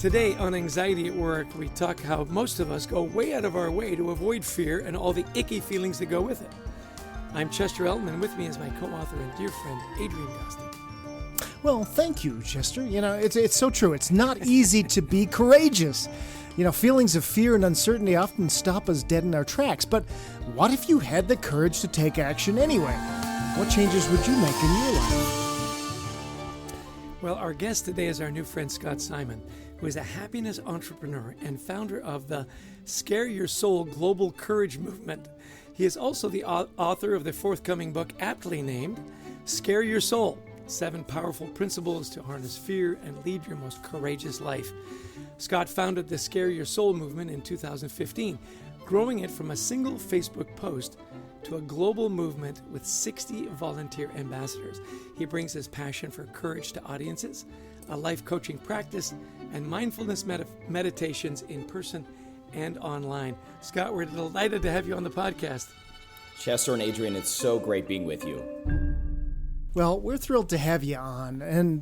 Today on Anxiety at Work, we talk how most of us go way out of our way to avoid fear and all the icky feelings that go with it. I'm Chester Elton, and with me is my co-author and dear friend, Adrian Gostick. Well, thank you, Chester. It's so true. It's not easy to be courageous. Feelings of fear and uncertainty often stop us dead in our tracks. But what if you had the courage to take action anyway? What changes would you make in your life? Well, our guest today is our new friend, Scott Simon, who is a happiness entrepreneur and founder of the Scare Your Soul Global Courage Movement. He is also the author of the forthcoming book, aptly named Scare Your Soul: 7 Powerful Principles to Harness Fear and Lead Your Most Courageous Life. Scott founded the Scare Your Soul movement in 2015, growing it from a single Facebook post to a global movement with 60 volunteer ambassadors. He brings his passion for courage to audiences, a life coaching practice, and mindfulness meditations in person and online. Scott, we're delighted to have you on the podcast. Chester and Adrian, it's so great being with you. Well, we're thrilled to have you on, and,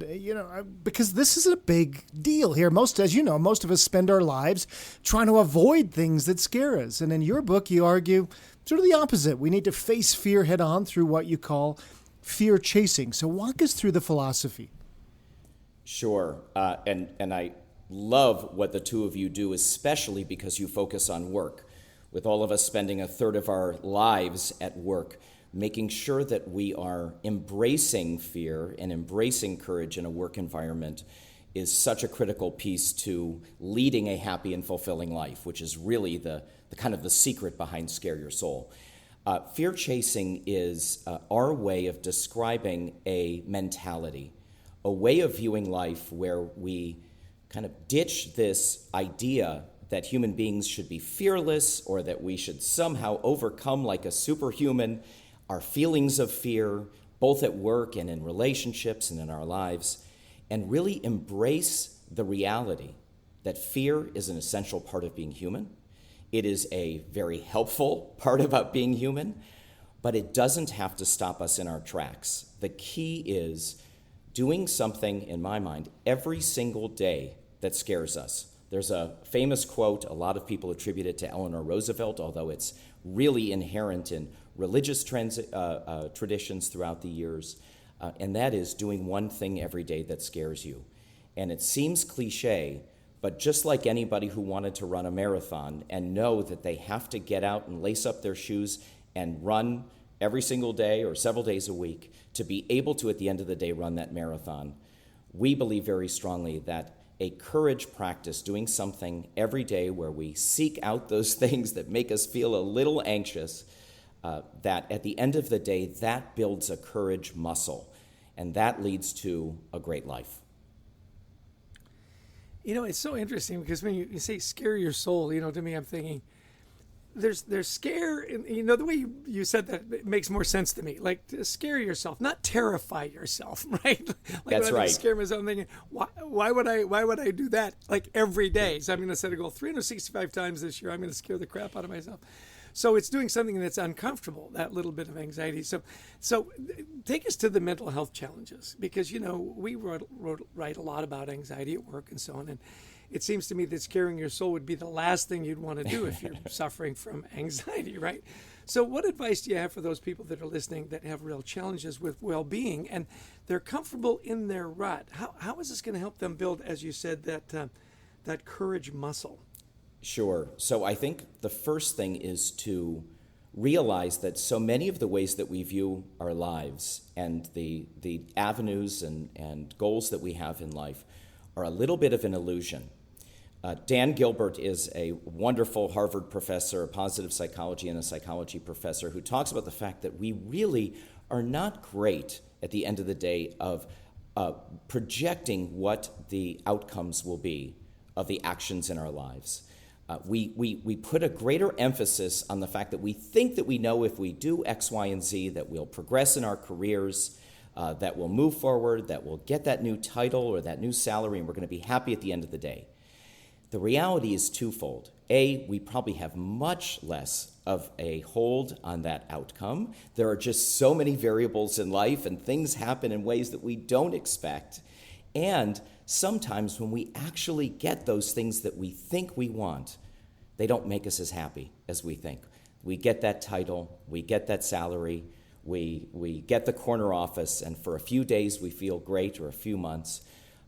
because this is a big deal here. Most of us spend our lives trying to avoid things that scare us. And in your book, you argue sort of the opposite. We need to face fear head on through what you call fear chasing. So walk us through the philosophy. Sure. And I love what the two of you do, especially because you focus on work. With all of us spending a third of our lives at work, making sure that we are embracing fear and embracing courage in a work environment is such a critical piece to leading a happy and fulfilling life, which is really the kind of the secret behind Scare Your Soul. Fear chasing is our way of describing a mentality, a way of viewing life where we kind of ditch this idea that human beings should be fearless or that we should somehow overcome like a superhuman our feelings of fear, both at work and in relationships and in our lives, and really embrace the reality that fear is an essential part of being human. It is a very helpful part about being human, but it doesn't have to stop us in our tracks. The key is doing something, in my mind, every single day that scares us. There's a famous quote, a lot of people attribute it to Eleanor Roosevelt, although it's really inherent in religious traditions throughout the years, and that is doing one thing every day that scares you. And it seems cliche, but just like anybody who wanted to run a marathon and know that they have to get out and lace up their shoes and run every single day or several days a week to be able to, at the end of the day, run that marathon, we believe very strongly that a courage practice, doing something every day where we seek out those things that make us feel a little anxious, that at the end of the day, that builds a courage muscle, and that leads to a great life. It's so interesting because when you say scare your soul, to me, I'm thinking, there's scare, and, the way you said that, it makes more sense to me. Like, to scare yourself, not terrify yourself, right? That's right. Scare myself, I'm thinking, why would I do that like every day? So I'm going to set a goal 365 times this year. I'm going to scare the crap out of myself. So it's doing something that's uncomfortable, that little bit of anxiety. So take us to the mental health challenges, because, we write a lot about anxiety at work and so on. And it seems to me that scaring your soul would be the last thing you'd want to do if you're suffering from anxiety, right? So what advice do you have for those people that are listening that have real challenges with well-being and they're comfortable in their rut? How is this going to help them build, as you said, that courage muscle? Sure. So I think the first thing is to realize that so many of the ways that we view our lives and the avenues and goals that we have in life are a little bit of an illusion. Dan Gilbert is a wonderful Harvard professor, a positive psychology and a psychology professor, who talks about the fact that we really are not great at the end of the day of projecting what the outcomes will be of the actions in our lives. We put a greater emphasis on the fact that we think that we know if we do X, Y, and Z that we'll progress in our careers, that we'll move forward, that we'll get that new title or that new salary, and we're going to be happy at the end of the day. The reality is twofold. A, we probably have much less of a hold on that outcome. There are just so many variables in life, and things happen in ways that we don't expect. And sometimes when we actually get those things that we think we want, they don't make us as happy as we think. We get that title, we get that salary, we get the corner office, and for a few days we feel great, or a few months,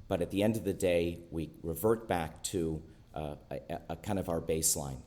but at the end of the day, we revert back to a kind of our baseline.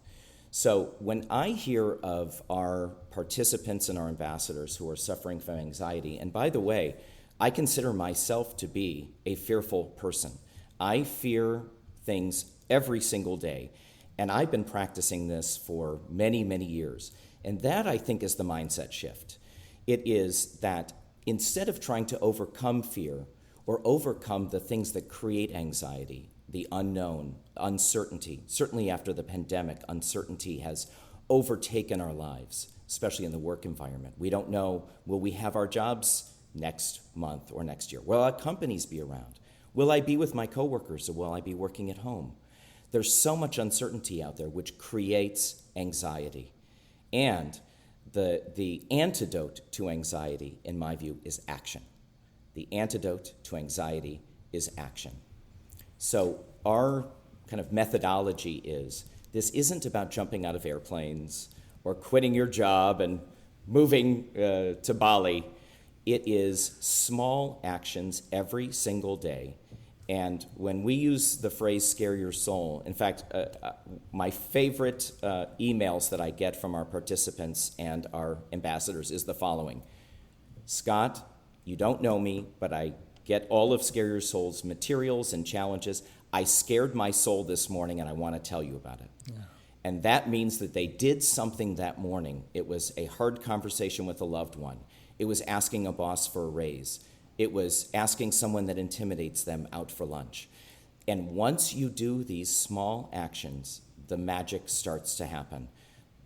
So when I hear of our participants and our ambassadors who are suffering from anxiety, and by the way, I consider myself to be a fearful person. I fear things every single day, and I've been practicing this for many, many years. And that, I think, is the mindset shift. It is that instead of trying to overcome fear or overcome the things that create anxiety, the unknown, uncertainty. Certainly after the pandemic, uncertainty has overtaken our lives, especially in the work environment. We don't know, will we have our jobs next month or next year? Will our companies be around? Will I be with my coworkers, or will I be working at home? There's so much uncertainty out there which creates anxiety. And the antidote to anxiety, in my view, is action. The antidote to anxiety is action. So our kind of methodology is, this isn't about jumping out of airplanes or quitting your job and moving to Bali. It is small actions every single day. And when we use the phrase scare your soul, in fact, my favorite emails that I get from our participants and our ambassadors is the following. Scott, you don't know me, but I get all of Scare Your Soul's materials and challenges. I scared my soul this morning, and I want to tell you about it. Yeah. And that means that they did something that morning. It was a hard conversation with a loved one. It was asking a boss for a raise. It was asking someone that intimidates them out for lunch. And once you do these small actions, the magic starts to happen.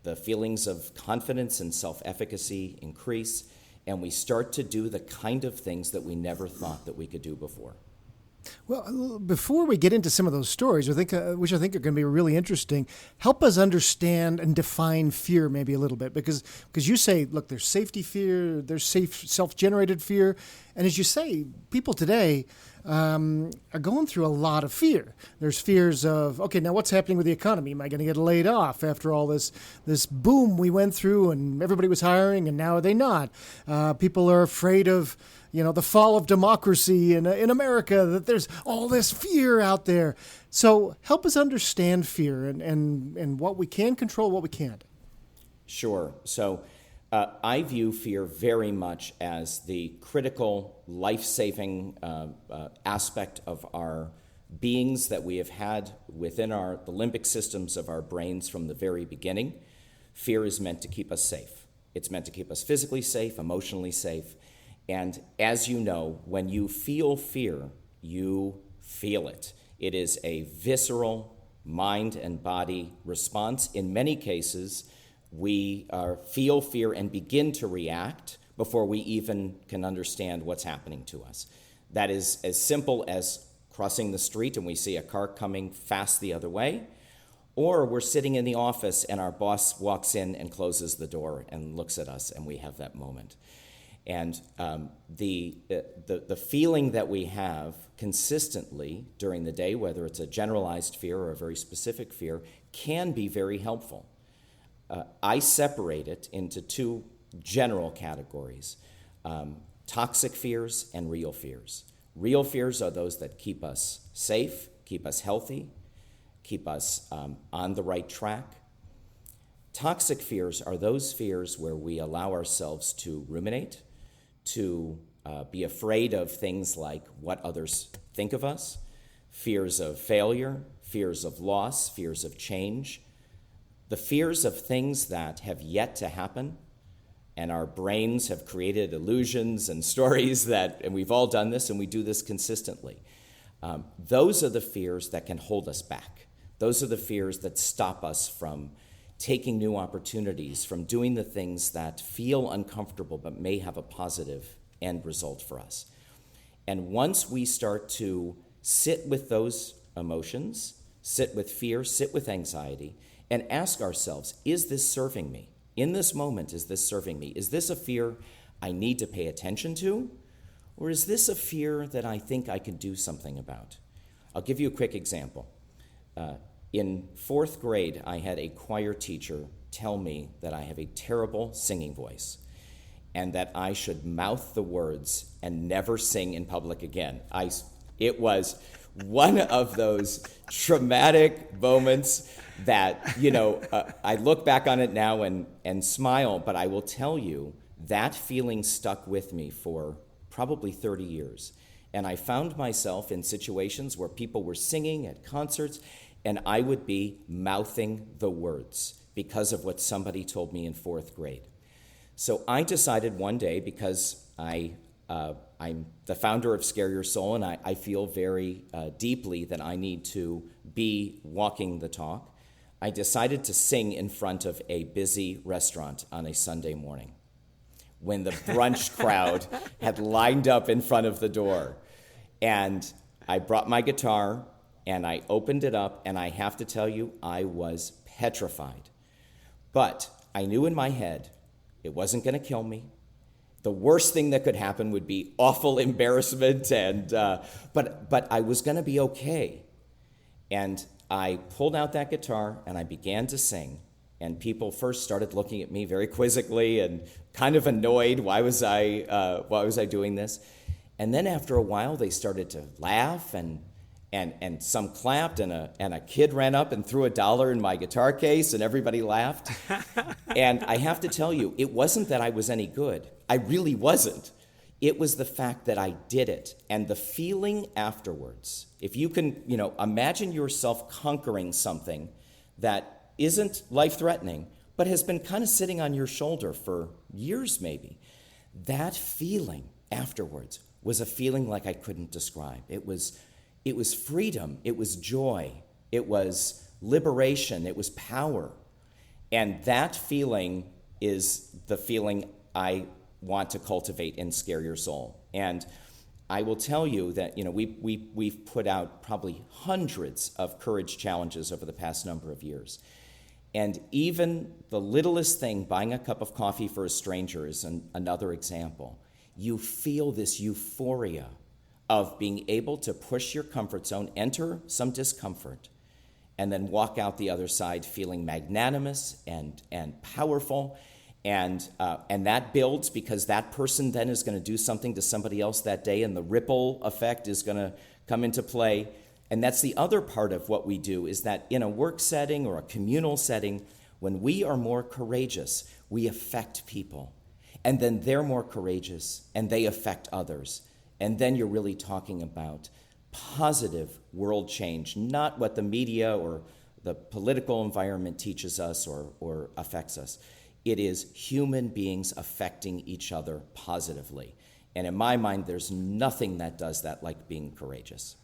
The feelings of confidence and self-efficacy increase, and we start to do the kind of things that we never thought that we could do before. Well, before we get into some of those stories, which I think are going to be really interesting, help us understand and define fear maybe a little bit, because you say, look, there's safety fear, there's self-generated fear, and as you say, people today are going through a lot of fear. There's fears of, okay, now what's happening with the economy? Am I going to get laid off after all this boom we went through and everybody was hiring and now are they not? People are afraid of, the fall of democracy in America, that there's all this fear out there. So help us understand fear and what we can control, what we can't. Sure. So I view fear very much as the critical, life-saving aspect of our beings that we have had within the limbic systems of our brains from the very beginning. Fear is meant to keep us safe. It's meant to keep us physically safe, emotionally safe. And as you know, when you feel fear, you feel it. It is a visceral mind and body response. In many cases, we feel fear and begin to react before we even can understand what's happening to us. That is as simple as crossing the street and we see a car coming fast the other way, or we're sitting in the office and our boss walks in and closes the door and looks at us and we have that moment. And the feeling that we have consistently during the day, whether it's a generalized fear or a very specific fear, can be very helpful. I separate it into two general categories, toxic fears and real fears. Real fears are those that keep us safe, keep us healthy, keep us on the right track. Toxic fears are those fears where we allow ourselves to ruminate, to be afraid of things like what others think of us, fears of failure, fears of loss, fears of change, the fears of things that have yet to happen, and our brains have created illusions and stories and we've all done this and we do this consistently. Those are the fears that can hold us back. Those are the fears that stop us from taking new opportunities, from doing the things that feel uncomfortable but may have a positive end result for us. And once we start to sit with those emotions, sit with fear, sit with anxiety, and ask ourselves, is this serving me? In this moment, is this serving me? Is this a fear I need to pay attention to? Or is this a fear that I think I could do something about? I'll give you a quick example. In fourth grade, I had a choir teacher tell me that I have a terrible singing voice and that I should mouth the words and never sing in public again. It was one of those traumatic moments that, I look back on it now and smile, but I will tell you that feeling stuck with me for probably 30 years. And I found myself in situations where people were singing at concerts, and I would be mouthing the words because of what somebody told me in fourth grade. So I decided one day, because I'm the founder of Scare Your Soul, and I feel very deeply that I need to be walking the talk, I decided to sing in front of a busy restaurant on a Sunday morning when the brunch crowd had lined up in front of the door. And I brought my guitar, and I opened it up, and I have to tell you, I was petrified. But I knew in my head it wasn't going to kill me. The worst thing that could happen would be awful embarrassment, but I was going to be okay. And I pulled out that guitar, and I began to sing. And people first started looking at me very quizzically and kind of annoyed. Why was I doing this? And then after a while, they started to laugh, and some clapped, and a kid ran up and threw $1 in my guitar case, and everybody laughed. And I have to tell you, it wasn't that I was any good. I really wasn't. It was the fact that I did it, and the feeling afterwards. If you can, imagine yourself conquering something that isn't life-threatening, but has been kind of sitting on your shoulder for years maybe. That feeling afterwards was a feeling like I couldn't describe. It was freedom, it was joy, it was liberation, it was power. And that feeling is the feeling I want to cultivate in Scare Your Soul. And I will tell you that, we've put out probably hundreds of courage challenges over the past number of years. And even the littlest thing, buying a cup of coffee for a stranger, is another example. You feel this euphoria of being able to push your comfort zone, enter some discomfort, and then walk out the other side feeling magnanimous and powerful. And that builds, because that person then is going to do something to somebody else that day, and the ripple effect is going to come into play. And that's the other part of what we do, is that in a work setting or a communal setting, when we are more courageous, we affect people. And then they're more courageous, and they affect others. And then you're really talking about positive world change, not what the media or the political environment teaches us or affects us. It is human beings affecting each other positively. And in my mind, there's nothing that does that like being courageous.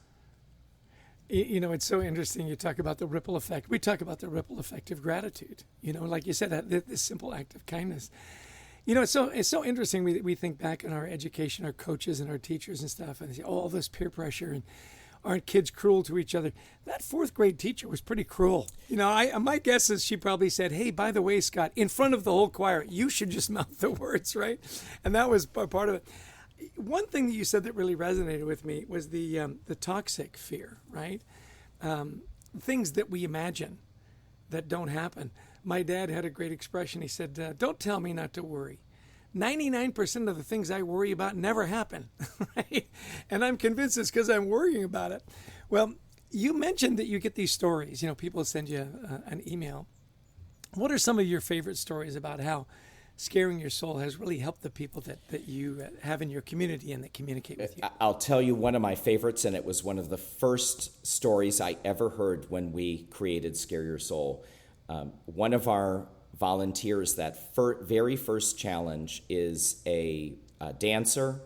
It's so interesting. You talk about the ripple effect. We talk about the ripple effect of gratitude. Like you said, this simple act of kindness. It's so interesting. We think back on our education, our coaches and our teachers and stuff, and they say, all this peer pressure, and aren't kids cruel to each other? That fourth grade teacher was pretty cruel. My guess is she probably said, hey, by the way, Scott, in front of the whole choir, you should just mouth the words, right? And that was part of it. One thing that you said that really resonated with me was the toxic fear, right? Things that we imagine that don't happen. My dad had a great expression. He said, don't tell me not to worry. 99% of the things I worry about never happen, right? And I'm convinced it's because I'm worrying about it. Well, you mentioned that you get these stories. People send you an email. What are some of your favorite stories about how Scaring Your Soul has really helped the people that you have in your community and that communicate with you? I'll tell you one of my favorites, and it was one of the first stories I ever heard when we created Scare Your Soul. One of our volunteers, that very first challenge, is a dancer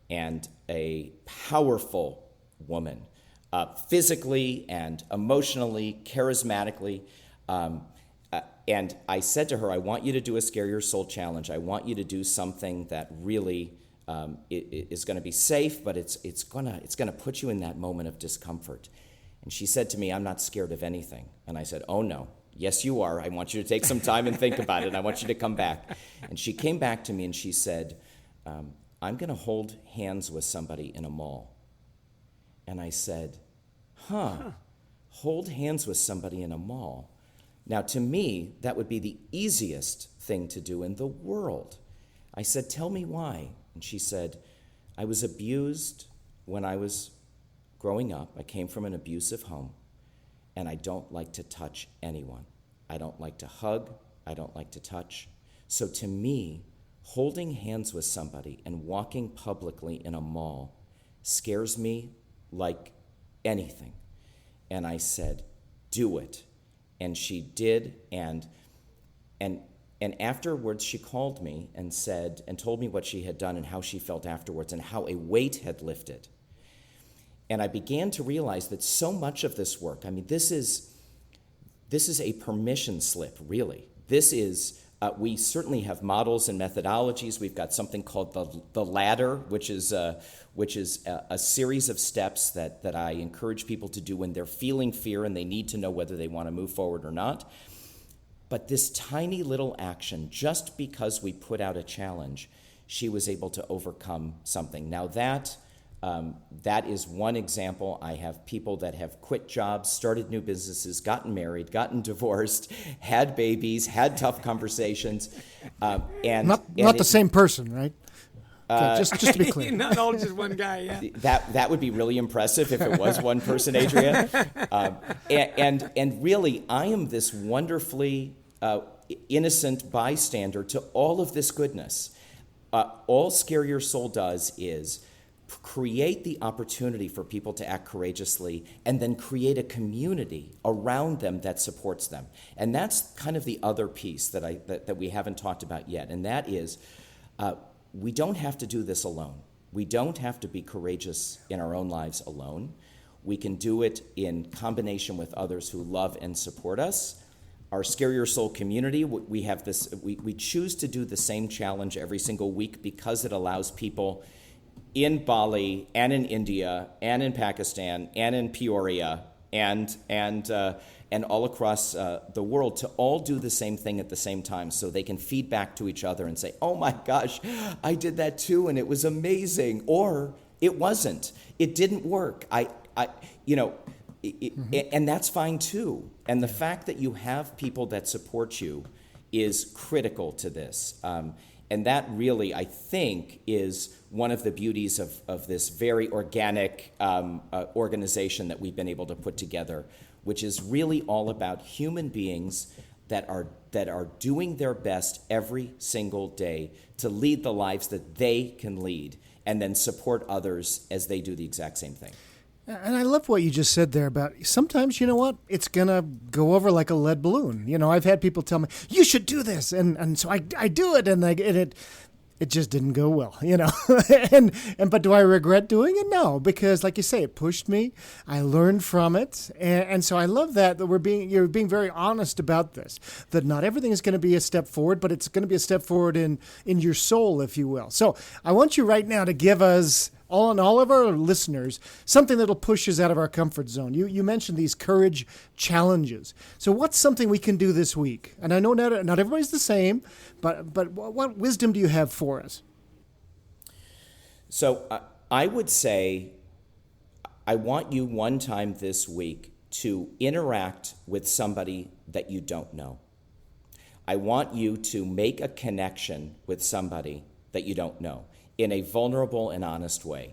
and a powerful woman, physically and emotionally, charismatically. And I said to her, I want you to do a Scare Your Soul challenge. I want you to do something that really is going to be safe, but it's going to put you in that moment of discomfort. And she said to me, I'm not scared of anything. And I said, oh, no. Yes, you are. I want you to take some time and think about it. I want you to come back. And she came back to me and she said, I'm going to hold hands with somebody in a mall. And I said, hold hands with somebody in a mall. Now, to me, that would be the easiest thing to do in the world. I said, tell me why. And she said, I was abused when I was growing up. I came from an abusive home, and I don't like to touch anyone. I don't like to hug. I don't like to touch. So to me, holding hands with somebody and walking publicly in a mall scares me like anything. And I said, do it. And she did, and afterwards she called me and said, and told me what she had done and how she felt afterwards and how a weight had lifted. And I began to realize that so much of this work, I mean, this is a permission slip, really. This is, we certainly have models and methodologies. We've got something called the ladder, which is a series of steps that I encourage people to do when they're feeling fear and they need to know whether they want to move forward or not. But this tiny little action, just because we put out a challenge, she was able to overcome something. Now that is one example. I have people that have quit jobs, started new businesses, gotten married, gotten divorced, had babies, had tough conversations. And not the same person, right? Okay, just to be clear. Not all just one guy, yeah. That would be really impressive if it was one person, Adria. And really, I am this wonderfully innocent bystander to all of this goodness. All Scare Your Soul does is create the opportunity for people to act courageously and then create a community around them that supports them. And that's kind of the other piece that we haven't talked about yet, and that is we don't have to do this alone. We don't have to be courageous in our own lives alone. We can do it in combination with others who love and support us. Our Scare Your Soul community, we have this. We choose to do the same challenge every single week because it allows people in Bali and in India and in Pakistan and in Peoria and all across the world to all do the same thing at the same time, so they can feed back to each other and say, oh my gosh, I did that too and it was amazing, or it wasn't, it didn't work, and that's fine too. And the fact that you have people that support you is critical to this. And that really, I think, is one of the beauties of this very organic organization that we've been able to put together, which is really all about human beings that are doing their best every single day to lead the lives that they can lead, and then support others as they do the exact same thing. And I love what you just said there about sometimes, you know what, it's going to go over like a lead balloon. You know, I've had people tell me, you should do this. And so I do it, and it just didn't go well, you know. But do I regret doing it? No, because like you say, it pushed me. I learned from it. And so I love that you're being very honest about this, that not everything is going to be a step forward, but it's going to be a step forward in your soul, if you will. So I want you right now to give us, all of our listeners, something that'll push us out of our comfort zone. You mentioned these courage challenges. So what's something we can do this week? And I know not everybody's the same, but what wisdom do you have for us? So I would say I want you one time this week to interact with somebody that you don't know. I want you to make a connection with somebody that you don't know in a vulnerable and honest way.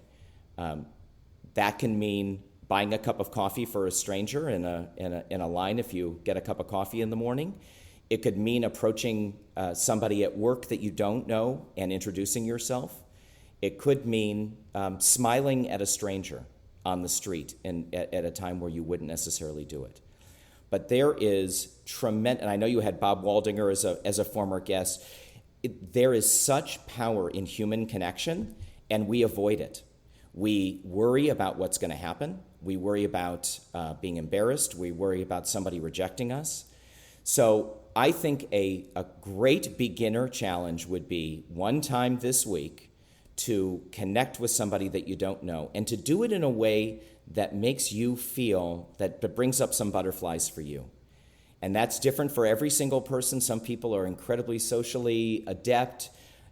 That can mean buying a cup of coffee for a stranger in a line if you get a cup of coffee in the morning. It could mean approaching somebody at work that you don't know and introducing yourself. It could mean smiling at a stranger on the street at a time where you wouldn't necessarily do it. But there is tremendous, and I know you had Bob Waldinger as a former guest. There is such power in human connection, and we avoid it. We worry about what's going to happen. We worry about being embarrassed. We worry about somebody rejecting us. So I think a great beginner challenge would be one time this week to connect with somebody that you don't know, and to do it in a way that makes you feel, that brings up some butterflies for you. And that's different for every single person. Some people are incredibly socially adept,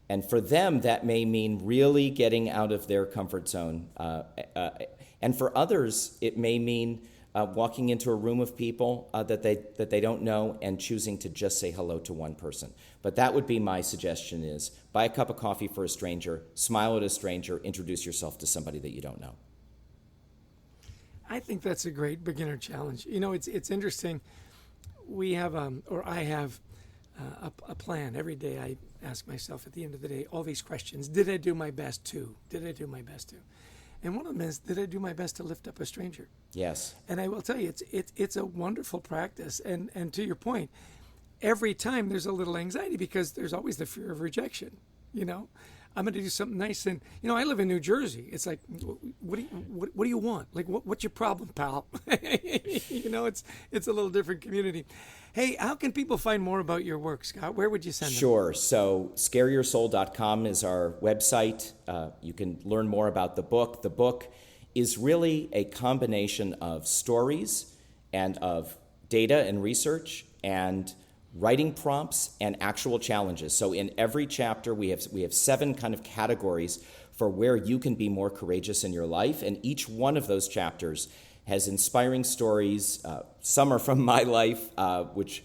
and for them, that may mean really getting out of their comfort zone And for others, it may mean walking into a room of people that they don't know and choosing to just say hello to one person. But that would be my suggestion: is buy a cup of coffee for a stranger, smile at a stranger, introduce yourself to somebody that you don't know. I think that's a great beginner challenge. You know, it's interesting. We have, I have a plan. Every day I ask myself at the end of the day all these questions. Did I do my best to? Did I do my best to? And one of them is, did I do my best to lift up a stranger? Yes. And I will tell you, it's a wonderful practice. And to your point, every time there's a little anxiety because there's always the fear of rejection. You know, I'm going to do something nice, and I live in New Jersey. It's like, what do you want? Like, what's your problem, pal? It's a little different community. Hey, how can people find more about your work, Scott? Where would you send them? Sure. So scareyoursoul.com is our website. You can learn more about the book. The book is really a combination of stories and of data and research and writing prompts and actual challenges. So in every chapter, we have 7 kind of categories for where you can be more courageous in your life. And each one of those chapters has inspiring stories. Some are from my life, which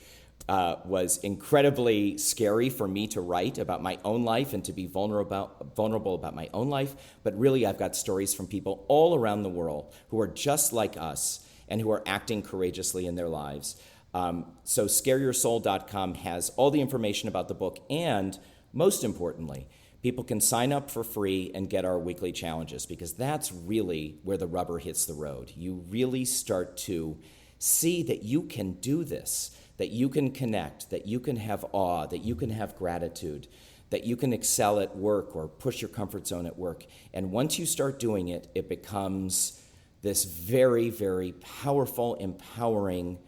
was incredibly scary for me to write about my own life and to be vulnerable about my own life. But really, I've got stories from people all around the world who are just like us and who are acting courageously in their lives. So scareyoursoul.com has all the information about the book, and most importantly, people can sign up for free and get our weekly challenges, because that's really where the rubber hits the road. You really start to see that you can do this, that you can connect, that you can have awe, that you can have gratitude, that you can excel at work or push your comfort zone at work. And once you start doing it, it becomes this very, very powerful, empowering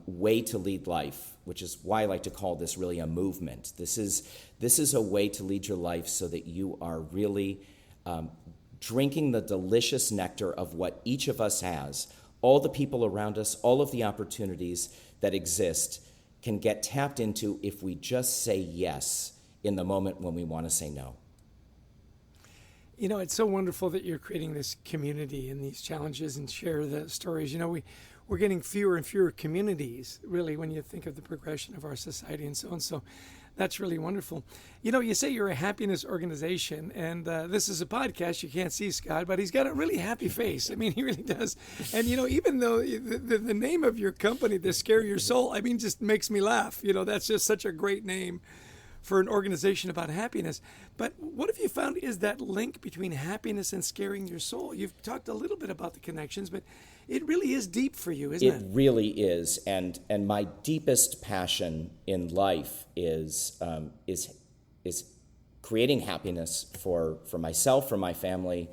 way to lead life, which is why I like to call this really a movement. This is a way to lead your life so that you are really drinking the delicious nectar of what each of us has. All the people around us, all of the opportunities that exist can get tapped into if we just say yes in the moment when we want to say no. You know, it's so wonderful that you're creating this community and these challenges and share the stories. You know, we're getting fewer and fewer communities, really, when you think of the progression of our society and so on. So that's really wonderful. You know, you say you're a happiness organization, and this is a podcast. You can't see Scott, but he's got a really happy face. I mean, he really does. And, you know, even though the name of your company, the Scare Your Soul, I mean, just makes me laugh. You know, that's just such a great name for an organization about happiness. But what have you found is that link between happiness and scaring your soul? You've talked a little bit about the connections, but it really is deep for you, isn't it? It really is. And my deepest passion in life is creating happiness for myself, for my family,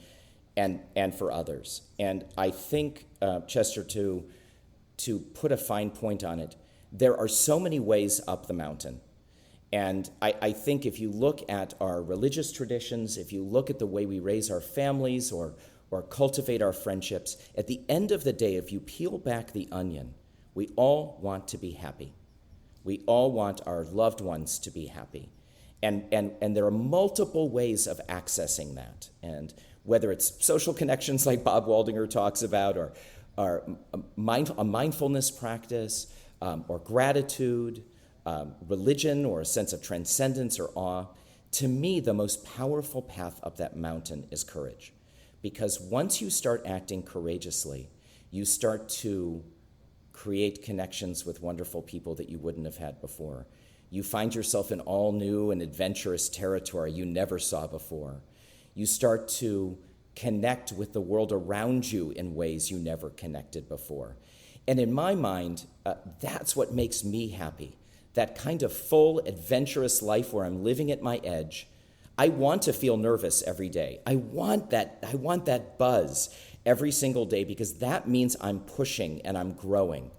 and for others. And I think, Chester, to put a fine point on it, there are so many ways up the mountain. And I think if you look at our religious traditions, if you look at the way we raise our families or cultivate our friendships, at the end of the day, if you peel back the onion, we all want to be happy. We all want our loved ones to be happy. And there are multiple ways of accessing that. And whether it's social connections like Bob Waldinger talks about, or a mindfulness practice, or gratitude, religion, or a sense of transcendence or awe, to me, the most powerful path up that mountain is courage. Because once you start acting courageously, you start to create connections with wonderful people that you wouldn't have had before. You find yourself in all new and adventurous territory you never saw before. You start to connect with the world around you in ways you never connected before. And in my mind, that's what makes me happy. That kind of full, adventurous life where I'm living at my edge. I want to feel nervous every day. I want that buzz every single day, because that means I'm pushing and I'm growing.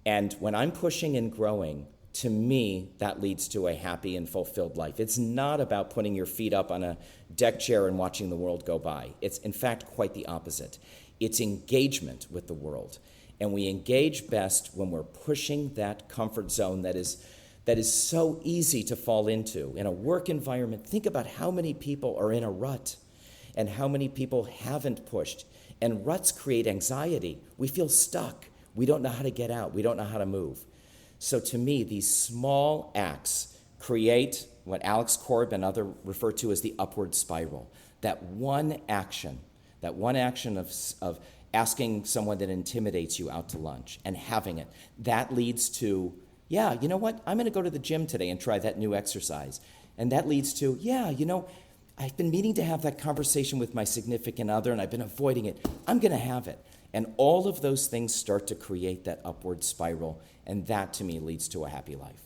And when I'm pushing and growing, to me, that leads to a happy and fulfilled life. It's not about putting your feet up on a deck chair and watching the world go by. It's, in fact, quite the opposite. It's engagement with the world. And we engage best when we're pushing that comfort zone that is so easy to fall into. In a work environment, think about how many people are in a rut and how many people haven't pushed And ruts create anxiety. We feel stuck. We don't know how to get out. We don't know how to move. So to me, these small acts create what Alex Korb and others refer to as the upward spiral. That one action of asking someone that intimidates you out to lunch and having it, that leads to, yeah, you know what? I'm going to go to the gym today and try that new exercise. And that leads to, yeah, you know, I've been meaning to have that conversation with my significant other and I've been avoiding it. I'm going to have it. And all of those things start to create that upward spiral. And that, to me, leads to a happy life.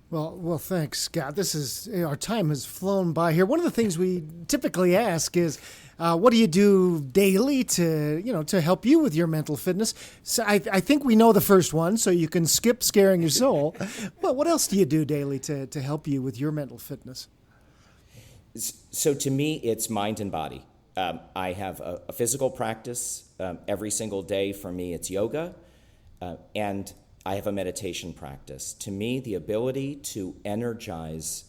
Well, thanks, Scott. This is our time has flown by here. One of the things we typically ask is, what do you do daily to help you with your mental fitness? So I think we know the first one, so you can skip scaring your soul. But what else do you do daily to help you with your mental fitness? So to me, it's mind and body. I have a physical practice every single day. For me, it's yoga, and I have a meditation practice. To me, the ability to energize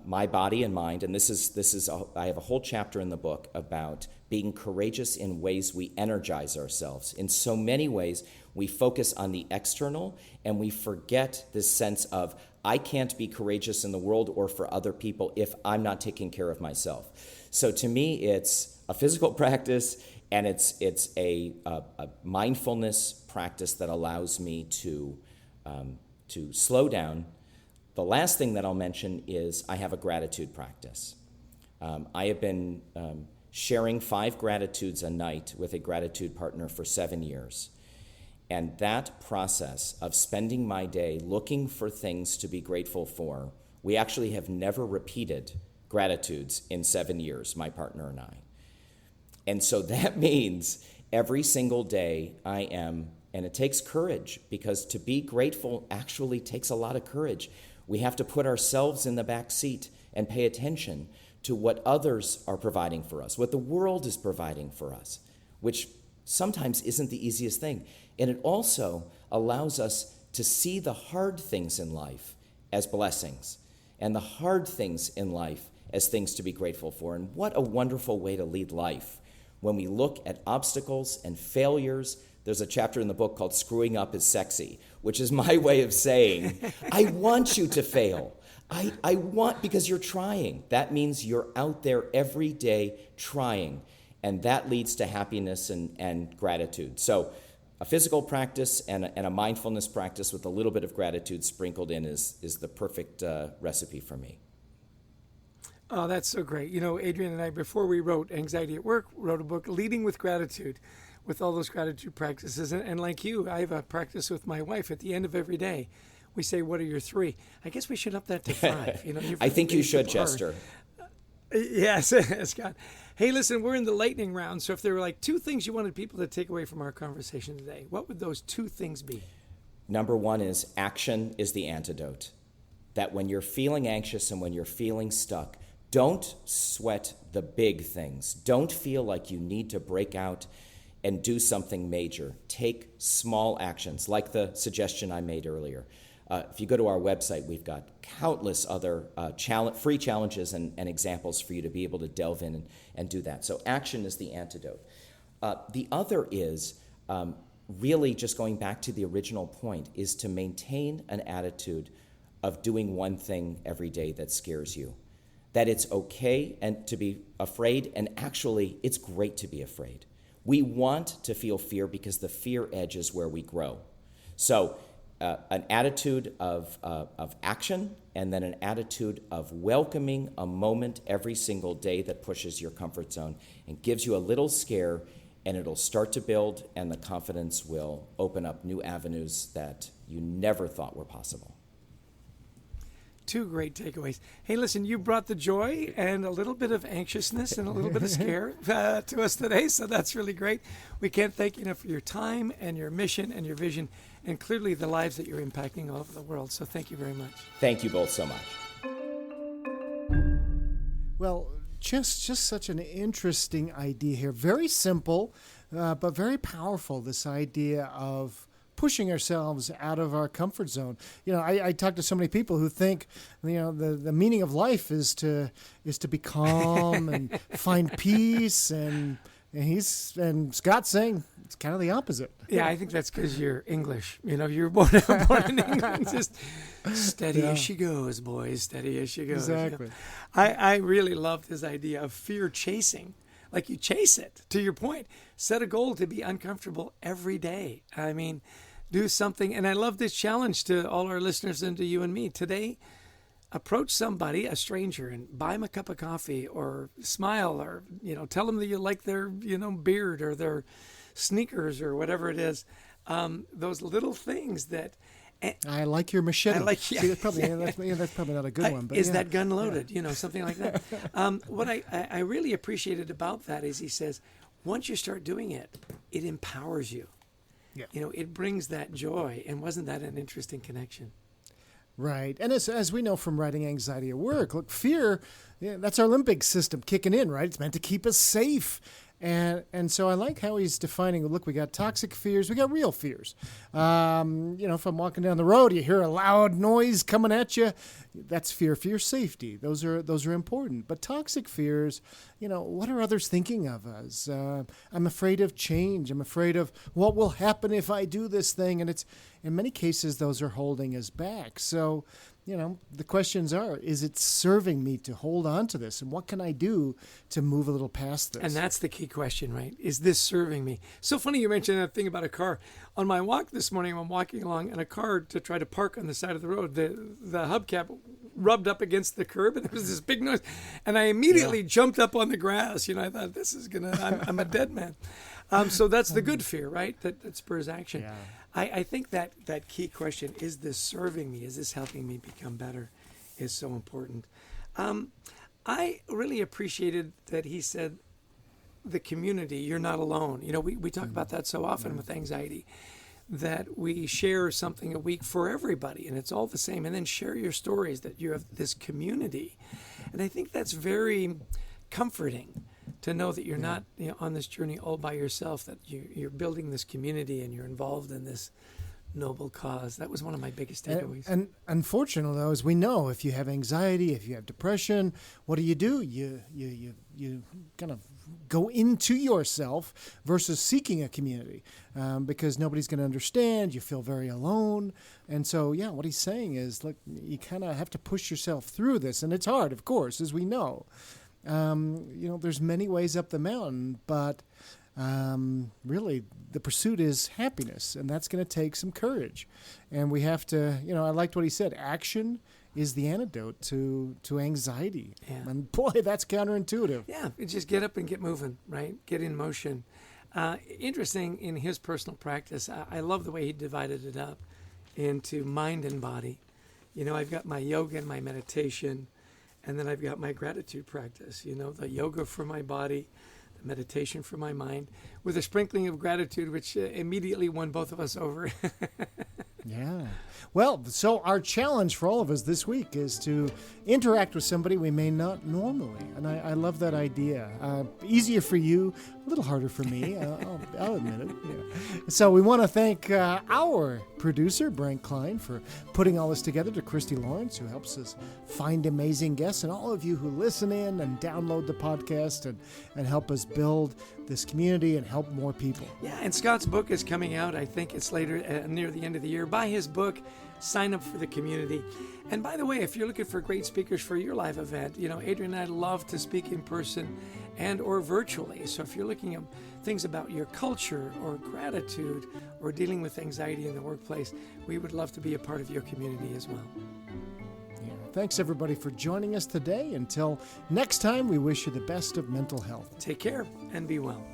my body and mind, and I have a whole chapter in the book about being courageous in ways we energize ourselves. In so many ways, we focus on the external and we forget this sense of, I can't be courageous in the world or for other people if I'm not taking care of myself. So to me, it's a physical practice and it's a mindfulness practice that allows me to slow down. The last thing that I'll mention is I have a gratitude practice. I have been sharing 5 gratitudes a night with a gratitude partner for 7 years. And that process of spending my day looking for things to be grateful for, we actually have never repeated gratitudes in 7 years, my partner and I. And so that means every single day I am, and it takes courage, because to be grateful actually takes a lot of courage. We have to put ourselves in the back seat and pay attention to what others are providing for us, what the world is providing for us, which sometimes isn't the easiest thing. And it also allows us to see the hard things in life as blessings and the hard things in life as things to be grateful for. And what a wonderful way to lead life when we look at obstacles and failures. There's a chapter in the book called Screwing Up is Sexy, which is my way of saying, I want you to fail. I want, because you're trying. That means you're out there every day trying. And that leads to happiness and gratitude. So a physical practice and a mindfulness practice with a little bit of gratitude sprinkled in is the perfect recipe for me. Oh, that's so great. You know, Adrian and I, before we wrote Anxiety at Work, wrote a book, Leading with Gratitude, with all those gratitude practices. And like you, I have a practice with my wife at the end of every day. We say, what are your 3? I guess we should up that to 5. You know, I think you should, Chester. Yes, Scott. Hey, listen, we're in the lightning round. So if there were like 2 things you wanted people to take away from our conversation today, what would those 2 things be? Number 1 is action is the antidote. That when you're feeling anxious and when you're feeling stuck, don't sweat the big things. Don't feel like you need to break out and do something major. Take small actions, like the suggestion I made earlier. If you go to our website, we've got countless other free challenges and examples for you to be able to delve in and do that. So action is the antidote. The other is really just going back to the original point, is to maintain an attitude of doing one thing every day that scares you. That it's okay and to be afraid, and actually it's great to be afraid. We want to feel fear because the fear edge is where we grow. So an attitude of action, and then an attitude of welcoming a moment every single day that pushes your comfort zone and gives you a little scare, and it'll start to build, and the confidence will open up new avenues that you never thought were possible. 2 great takeaways. Hey, listen, you brought the joy and a little bit of anxiousness and a little bit of scare to us today, so that's really great. We can't thank you enough for your time and your mission and your vision, and clearly the lives that you're impacting all over the world. So thank you very much. Thank you both so much. Well, just such an interesting idea here. Very simple, but very powerful, this idea of pushing ourselves out of our comfort zone. You know, I talk to so many people who think, you know, the meaning of life is to be calm and find peace and And Scott's saying it's kind of the opposite. Yeah, I think that's because you're English. You know, you're born in England. Just steady as she goes, boys. Steady as she goes. Exactly. You know? I really loved his idea of fear chasing. Like you chase it. To your point, set a goal to be uncomfortable every day. I mean, do something. And I love this challenge to all our listeners and to you and me today. Approach somebody, a stranger, and buy them a cup of coffee, or smile, or tell them that you like their beard or their sneakers or whatever it is. Those little things that. I like your machete. Yeah. See, that's probably not a good one. But is that gun loaded? Something like that. What I really appreciated about that is he says, once you start doing it, it empowers you. Yeah. It brings that joy. And wasn't that an interesting connection? Right. And as we know from writing Anxiety at Work, look, fear, that's our limbic system kicking in, right? It's meant to keep us safe. And so I like how he's defining, look, we got toxic fears, we got real fears. If I'm walking down the road, you hear a loud noise coming at you, that's fear for your safety. Those are important. But toxic fears, what are others thinking of us? I'm afraid of change. I'm afraid of what will happen if I do this thing. And it's, in many cases, those are holding us back. So, the questions are, is it serving me to hold on to this? And what can I do to move a little past this? And that's the key question, right? Is this serving me? So funny you mentioned that thing about a car. On my walk this morning, I'm walking along in a car to try to park on the side of the road. The hubcap rubbed up against the curb, and there was this big noise. And I immediately jumped up on the grass. I thought, this is I'm a dead man. So that's the good fear, right? That spurs action. Yeah. I think that key question, is this serving me? Is this helping me become better, is so important. I really appreciated that he said the community, you're not alone. We talk about that so often with anxiety, that we share something a week for everybody, and it's all the same. And then share your stories, that you have this community. And I think that's very comforting, to know that you're not on this journey all by yourself, that you're building this community and you're involved in this noble cause. That was one of my biggest takeaways. And unfortunately, though, as we know, if you have anxiety, if you have depression, what do? You kind of go into yourself versus seeking a community, because nobody's going to understand. You feel very alone. And so, what he's saying is, look, you kind of have to push yourself through this. And it's hard, of course, as we know. There's many ways up the mountain, but really the pursuit is happiness, and that's going to take some courage. And we have to, I liked what he said, action is the antidote to anxiety. Yeah. And boy, that's counterintuitive. Yeah, just get up and get moving, right? Get in motion. Interesting in his personal practice, I love the way he divided it up into mind and body. I've got my yoga and my meditation, and then I've got my gratitude practice, the yoga for my body, the meditation for my mind, with a sprinkling of gratitude, which immediately won both of us over. Yeah. Well, so our challenge for all of us this week is to interact with somebody we may not normally. And I love that idea. Easier for you, a little harder for me. I'll admit it. Yeah. So we want to thank our producer, Brent Klein, for putting all this together, to Christy Lawrence, who helps us find amazing guests, and all of you who listen in and download the podcast and help us build this community and help more people. Yeah, and Scott's book is coming out. I think it's later, near the end of the year. Buy his book, sign up for the community. And by the way, if you're looking for great speakers for your live event, Adrian and I love to speak in person and or virtually. So if you're looking at things about your culture or gratitude or dealing with anxiety in the workplace, we would love to be a part of your community as well. Yeah. Thanks, everybody, for joining us today. Until next time, we wish you the best of mental health. Take care and be well.